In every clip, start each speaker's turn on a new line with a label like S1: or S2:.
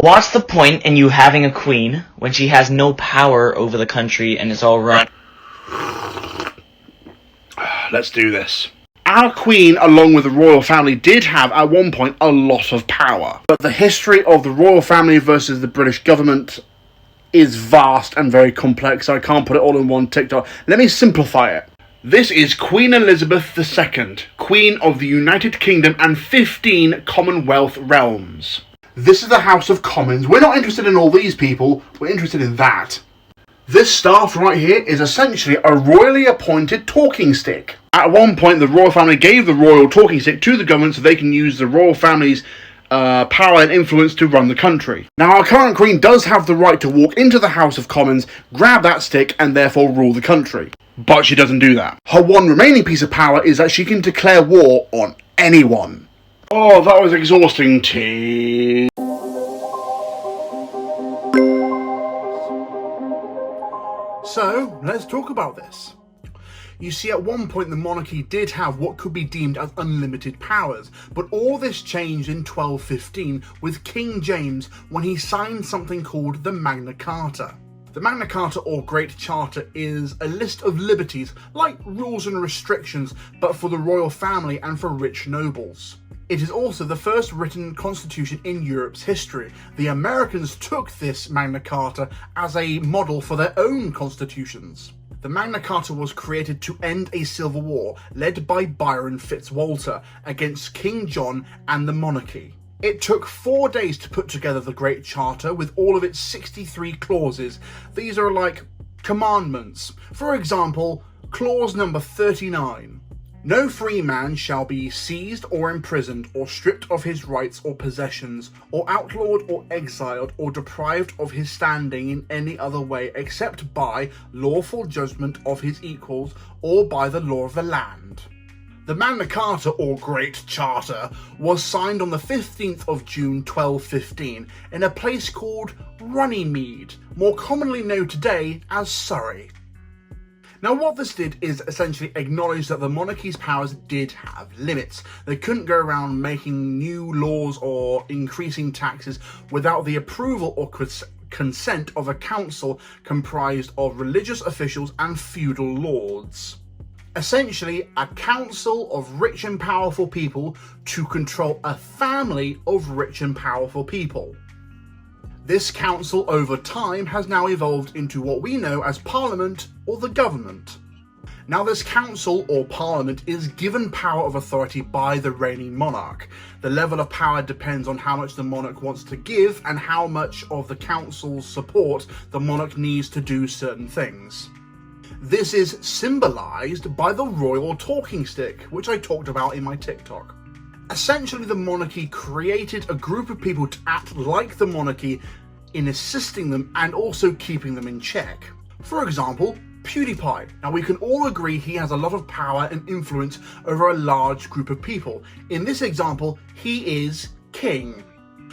S1: What's the point in you having a queen when she has no power over the country and it's all run?
S2: Let's do this. Our queen, along with the royal family, did have, at one point, a lot of power. But the history of the royal family versus the British government is vast and very complex, so I can't put it all in one TikTok. Let me simplify it. This is Queen Elizabeth II, Queen of the United Kingdom and 15 Commonwealth realms. This is the House of Commons. We're not interested in all these people, we're interested in that. This staff right here is essentially a royally appointed talking stick. At one point, the royal family gave the royal talking stick to the government so they can use the royal family's power and influence to run the country. Now, our current queen does have the right to walk into the House of Commons, grab that stick, and therefore rule the country. But she doesn't do that. Her one remaining piece of power is that she can declare war on anyone. Oh, that was exhausting tea. So, let's talk about this. You see, at one point the monarchy did have what could be deemed as unlimited powers, but all this changed in 1215 with King James when he signed something called the Magna Carta. The Magna Carta, or Great Charter, is a list of liberties, like rules and restrictions, but for the royal family and for rich nobles. It is also the first written constitution in Europe's history. The Americans took this Magna Carta as a model for their own constitutions. The Magna Carta was created to end a civil war led by Byron Fitzwalter against King John and the monarchy. It took 4 days to put together the Great Charter with all of its 63 clauses. These are like commandments. For example, clause number 39. No free man shall be seized or imprisoned or stripped of his rights or possessions, or outlawed or exiled or deprived of his standing in any other way except by lawful judgment of his equals or by the law of the land. The Magna Carta, or Great Charter, was signed on the 15th of June 1215 in a place called Runnymede, more commonly known today as Surrey. Now, what this did is essentially acknowledge that the monarchy's powers did have limits. They couldn't go around making new laws or increasing taxes without the approval or consent of a council comprised of religious officials and feudal lords. Essentially, a council of rich and powerful people to control a family of rich and powerful people. This council over time has now evolved into what we know as Parliament or the government. Now, this council or Parliament is given power of authority by the reigning monarch. The level of power depends on how much the monarch wants to give and how much of the council's support the monarch needs to do certain things. This is symbolised by the royal talking stick, which I talked about in my TikTok. Essentially, the monarchy created a group of people to act like the monarchy in assisting them and also keeping them in check. For example, PewDiePie. Now, we can all agree he has a lot of power and influence over a large group of people. In this example, he is king.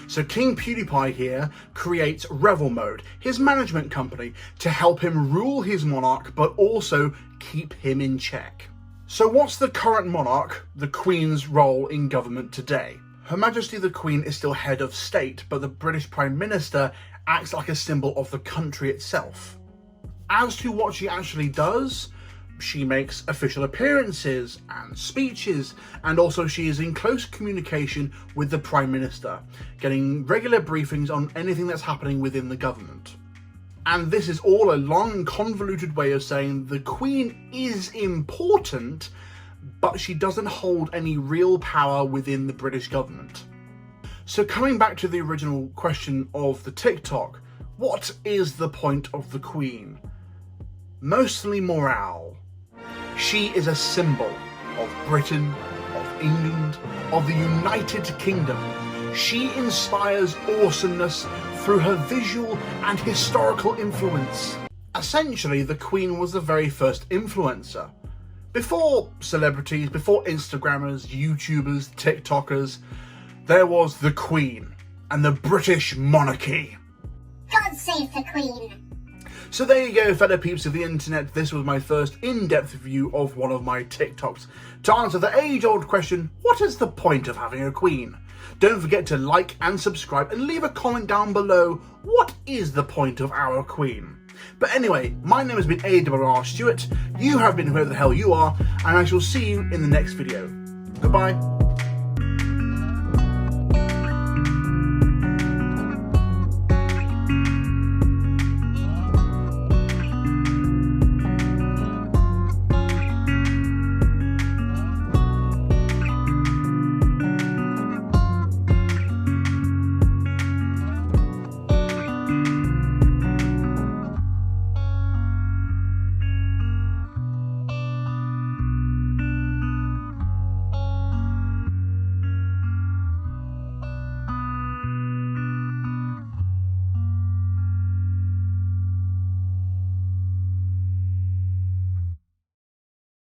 S2: So King PewDiePie here creates Revel Mode, his management company, to help him rule his monarch but also keep him in check. So what's the current monarch, the Queen's, role in government today? Her Majesty the Queen is still head of state, but the British Prime Minister acts like a symbol of the country itself. As to what she actually does, she makes official appearances and speeches, and also she is in close communication with the Prime Minister, getting regular briefings on anything that's happening within the government. And this is all a long, convoluted way of saying the Queen is important, but she doesn't hold any real power within the British government. So coming back to the original question of the TikTok, what is the point of the Queen? Mostly morale. She is a symbol of Britain, of England, of the United Kingdom. She inspires awesomeness through her visual and historical influence. Essentially, the Queen was the very first influencer. Before celebrities, before Instagrammers, YouTubers, TikTokers, there was the Queen and the British monarchy.
S3: God save the Queen.
S2: So there you go, fellow peeps of the internet. This was my first in-depth review of one of my TikToks to answer the age-old question, what is the point of having a queen? Don't forget to like and subscribe and leave a comment down below. What is the point of our queen? But anyway, my name has been Awrstewart. You have been whoever the hell you are, and I shall see you in the next video. Goodbye.